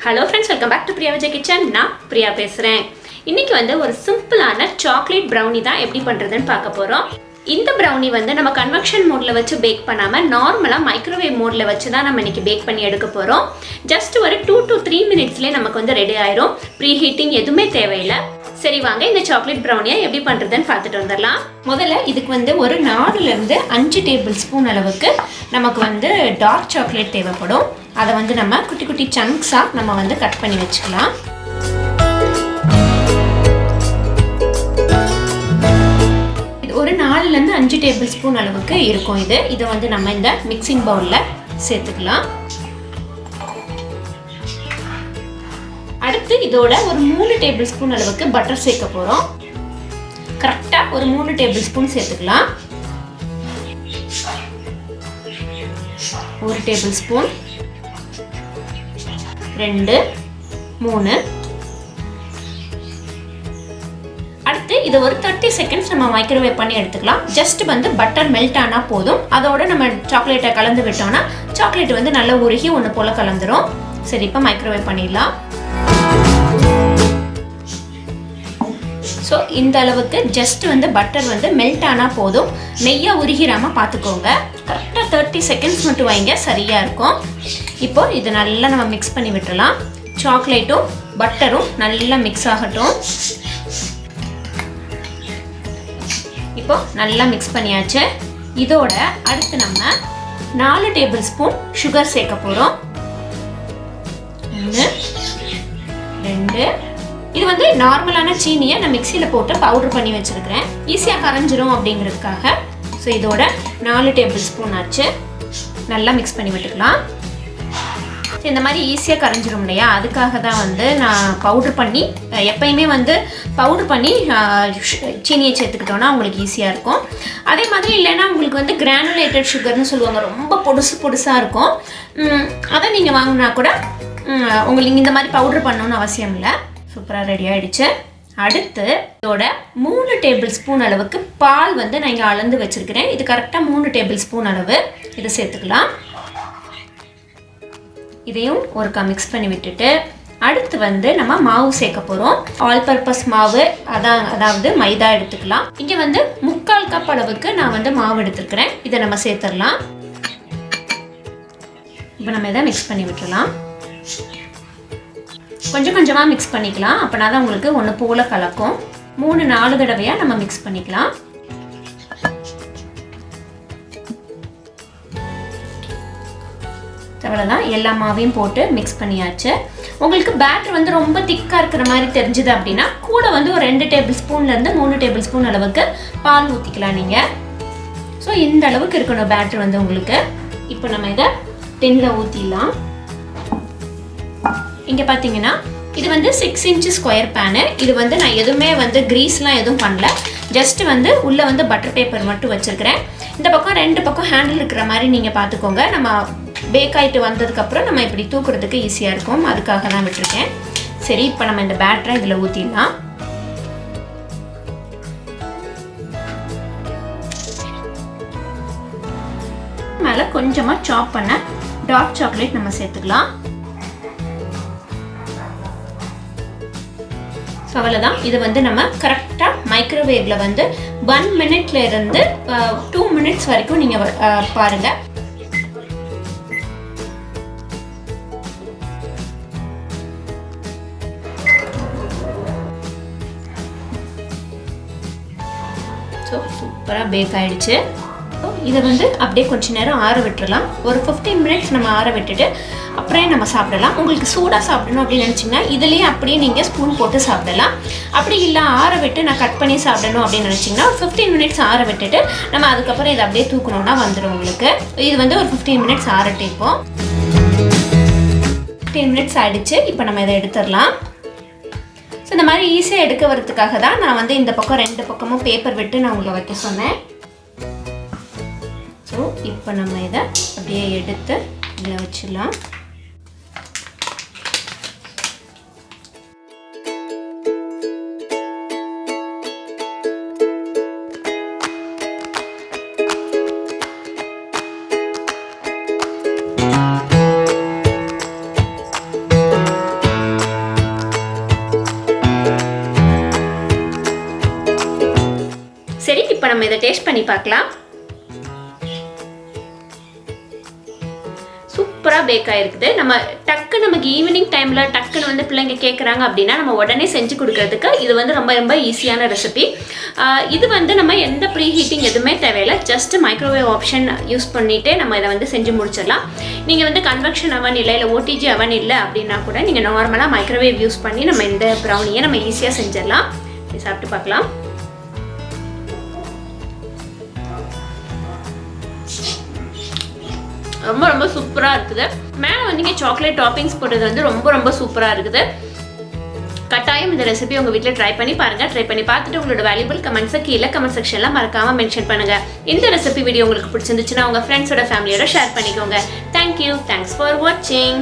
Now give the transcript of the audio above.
Hello friends, welcome back to Priya Vijay kitchen. நான் பிரியா பேசுகிறேன். இன்றைக்கி ஒரு சிம்பிளான சாக்லேட் ப்ரௌனி தான் எப்படி பண்ணுறதுன்னு பார்க்க போகிறோம். இந்த ப்ரௌனி நம்ம கன்வெக்ஷன் மோடில் வச்சு பேக் பண்ணாமல் நார்மலாக மைக்ரோவேவ் மோடில் வச்சு தான் நம்ம இன்றைக்கி பேக் பண்ணி எடுக்க போகிறோம். ஜஸ்ட் ஒரு 2 to 3 மினிட்ஸ்லேயே நமக்கு ரெடி ஆயிரும். ப்ரீ ஹீட்டிங் எதுவுமே தேவையில்லை. சரி வாங்க இந்த சாக்லேட் ப்ரௌனியை எப்படி பண்ணுறதுன்னு பார்த்துட்டு வந்துடலாம். முதல்ல இதுக்கு ஒரு 4லேருந்து 5 டேபிள் ஸ்பூன் அளவுக்கு நமக்கு டார்க் சாக்லேட் தேவைப்படும். அதை நம்ம குட்டி குட்டி சங்க்ஸாக நம்ம கட் பண்ணி வச்சுக்கலாம். இது ஒரு 4லேருந்து 5 டேபிள் ஸ்பூன் அளவுக்கு இருக்கும். இதை நம்ம இந்த மிக்சிங் பவுலில் சேர்த்துக்கலாம். அடுத்து இதோட ஒரு 3 டேபிள் ஸ்பூன் அளவுக்கு பட்டர் சேர்க்க போகிறோம். கரெக்டாக ஒரு 3 டேபிள் ஸ்பூன் சேர்த்துக்கலாம். 1 டேபிள் ஸ்பூன், 2, 3. அடுத்து இதை ஒரு 30 செகண்ட்ஸ் நம்ம மைக்ரோவேவ் பண்ணி எடுத்துக்கலாம். ஜஸ்ட் பட்டர் மெல்ட் ஆனால் போதும். அதோட நம்ம சாக்லேட்டை கலந்து விட்டோம்னா சாக்லேட் நல்லா உருகி ஒன்று போல் கலந்துரும். சரி, இப்போ மைக்ரோவேவ் பண்ணிடலாம். ஸோ இந்த அளவுக்கு ஜஸ்ட் பட்டர் மெல்ட் ஆனால் போதும். நெய்யாக உருகிராமல் பார்த்துக்கோங்க. கரெக்டாக 30 செகண்ட்ஸ் மட்டும் வைங்க, சரியாக இருக்கும். இப்போ இதை நல்லா நம்ம மிக்ஸ் பண்ணி விட்டுறலாம். சாக்லேட்டும் பட்டரும் நல்லா மிக்ஸ் ஆகட்டும். இப்போ நல்லா மிக்ஸ் பண்ணியாச்சு. இதோட அடுத்து நம்ம 4 டேபிள் ஸ்பூன் சுகர் சேர்க்க போகிறோம். 1, 2. இது நார்மலான சீனியை நான் மிக்சியில் போட்டு பவுடர் பண்ணி வச்சுருக்கிறேன். ஈஸியாக கரைஞ்சிரும் அப்படிங்கிறதுக்காக. ஸோ இதோட 4 டேபிள் ஸ்பூன் ஆச்சு. நல்லா மிக்ஸ் பண்ணி விட்டுக்கலாம். இந்த மாதிரி ஈஸியாக கரைஞ்சிரும் இல்லையா, அதுக்காக தான் நான் பவுடர் பண்ணி எப்பயுமே பவுடர் பண்ணி சீனியை சேர்த்துக்கிட்டோன்னா உங்களுக்கு ஈஸியாக இருக்கும். அதே மாதிரி இல்லைன்னா உங்களுக்கு கிரானுலேட்டட் சுகர்னு சொல்லுவாங்க, ரொம்ப பொடுசாக இருக்கும். அதை நீங்கள் வாங்கினா கூட உங்களுக்கு இந்த மாதிரி பவுடர் பண்ணணும்னு அவசியம் இல்லை. சூப்பராக ரெடி ஆகிடுச்சு. அடுத்து இதோட 3 டேபிள் ஸ்பூன் அளவுக்கு பால் நான் இங்கே அளந்து வச்சுருக்கிறேன். இது கரெக்டாக 3 டேபிள் ஸ்பூன் அளவு. இதை சேர்த்துக்கலாம். இதையும் ஒருக்கா மிக்ஸ் பண்ணி விட்டுட்டு அடுத்து நம்ம மாவு சேர்க்க போகிறோம். ஆல் பர்பஸ் மாவு, அதாவது மைதா எடுத்துக்கலாம். இங்கே 3/4 கப் அளவுக்கு நான் மாவு எடுத்துருக்கிறேன். இதை நம்ம சேர்த்துடலாம். இப்போ நம்ம இதை மிக்ஸ் பண்ணி விட்டுடலாம். கொஞ்சம் கொஞ்சமாக மிக்ஸ் பண்ணிக்கலாம். அப்படின்னா தான் உங்களுக்கு ஒன்று போல் கலக்கும். 3-4 தடவையாக நம்ம மிக்ஸ் பண்ணிக்கலாம். அவ்வளோதான், எல்லா மாவையும் போட்டு மிக்ஸ் பண்ணியாச்சு. உங்களுக்கு பேட்டர் ரொம்ப திக்காக இருக்கிற மாதிரி தெரிஞ்சுது அப்படின்னா கூட ஒரு 2 டேபிள் ஸ்பூன்லேருந்து 3 டேபிள் ஸ்பூன் அளவுக்கு பால் ஊற்றிக்கலாம் நீங்கள். ஸோ இந்த அளவுக்கு இருக்கணும் பேட்டர் உங்களுக்கு. இப்போ நம்ம இதை டின்னில் ஊற்றிடலாம். இங்கே பார்த்தீங்கன்னா இது 6 இன்ச்சு ஸ்கொயர் பேனு. இது நான் எதுவுமே க்ரீஸ்லாம் எதுவும் பண்ணல. ஜஸ்ட் உள்ளே பட்டர் பேப்பர் மட்டும் வச்சுருக்கிறேன். இந்த பக்கம் 2 பக்கம் ஹேண்டில் இருக்கிற மாதிரி நீங்கள் பார்த்துக்கோங்க. நம்ம பேக் ஆகிட்டு வந்ததுக்கப்புறம் நம்ம இப்படி தூக்குறதுக்கு ஈஸியாக இருக்கும், அதுக்காக தான் விட்டுருக்கேன். சரி, இப்போ நம்ம இந்த பேட்டரை இதில் ஊற்றிடலாம். மேலே கொஞ்சமாக சாப் பண்ண டார்க் சாக்லேட் நம்ம சேர்த்துக்கலாம். ஸோ அவ்வளோதான். இது நம்ம கரெக்டாக மைக்ரோவேவில் 1 மினிட்ல இருந்து 2 மினிட்ஸ் வரைக்கும் நீங்கள் பாருங்கள். ஸோ சூப்பராக பேக் ஆகிடுச்சு. இதை அப்படியே கொஞ்சம் நேரம் ஆற விட்டுடலாம். ஒரு 15 மினிட்ஸ் நம்ம ஆற விட்டுட்டு அப்புறம் நம்ம சாப்பிடலாம். உங்களுக்கு சூடாக சாப்பிடணும் அப்படின்னு நினச்சிங்கன்னா இதுலேயே அப்படியே நீங்கள் ஸ்பூன் போட்டு சாப்பிடலாம். அப்படி இல்லை ஆற விட்டு நான் கட் பண்ணி சாப்பிடணும் அப்படின்னு நினச்சிங்கன்னா ஒரு 15 மினிட்ஸ் ஆற விட்டுட்டு நம்ம அதுக்கப்புறம் இதை அப்படியே தூக்கணுன்னா வந்துடும் உங்களுக்கு. இது ஒரு 15 மினிட்ஸ் ஆறட்டு. இப்போ 15 மினிட்ஸ் ஆகிடுச்சு. இப்போ நம்ம இதை எடுத்துடலாம். ஸோ இந்த மாதிரி ஈஸியாக எடுக்க வரதுக்காக தான் நான் இந்த பக்கம் 2 பக்கமும் பேப்பர் விட்டு நான் உங்களை வைக்க சொன்னேன். ஸோ இப்போ நம்ம இதை அப்படியே எடுத்து இதில் வச்சிடலாம். டேஸ்ட் பண்ணி பார்க்கலாம். சூப்பராக பேக் ஆகிருக்குது. நமக்கு ஈவினிங் டைமில் டக்குன்னு வந்து பிள்ளைங்க கேட்குறாங்க அப்படின்னா நம்ம உடனே செஞ்சு கொடுக்கறதுக்கு இது வந்து ரொம்ப ரொம்ப ஈஸியான ரெசிபி. இது வந்து நம்ம எந்த ப்ரீ ஹீட்டிங் எதுவுமே தேவையில்லை. ஜஸ்ட் மைக்ரோவேவ் ஆப்ஷன் யூஸ் பண்ணிவிட்டு நம்ம இதை வந்து செஞ்சு முடிச்சிடலாம். நீங்கள் வந்து கன்வெக்ஷன் அவன் இல்லை ஓடிஜி அவன் இல்லை அப்படின்னா கூட நீங்கள் நார்மலாக மைக்ரோவேவ் யூஸ் பண்ணி நம்ம இந்த ப்ரௌனியை நம்ம ஈஸியாக செஞ்சிடலாம். சாப்பிட்டு பார்க்கலாம். ரொம்ப ரொம்ப சூப்பராக இருக்குது. மேலே வந்து நீங்கள் சாக்லேட் டாப்பிங்ஸ் போட்டது வந்து ரொம்ப ரொம்ப சூப்பராக இருக்குது. கட்டாயம் இந்த ரெசிபி உங்கள் வீட்டில் ட்ரை பண்ணி பாருங்கள். ட்ரை பண்ணி பார்த்துட்டு உங்களோட வேல்யூபிள் கமெண்ட்ஸை கீழே கமெண்ட் செக்ஷனில் மறக்காமல் மென்ஷன் பண்ணுங்கள். இந்த ரெசிபி வீடியோ உங்களுக்கு பிடிச்சிருந்துச்சுன்னா உங்கள் ஃப்ரெண்ட்ஸோட ஃபேமிலியோட ஷேர் பண்ணிக்கோங்க. தேங்க்யூ. தேங்க்ஸ் ஃபார் வாட்சிங்.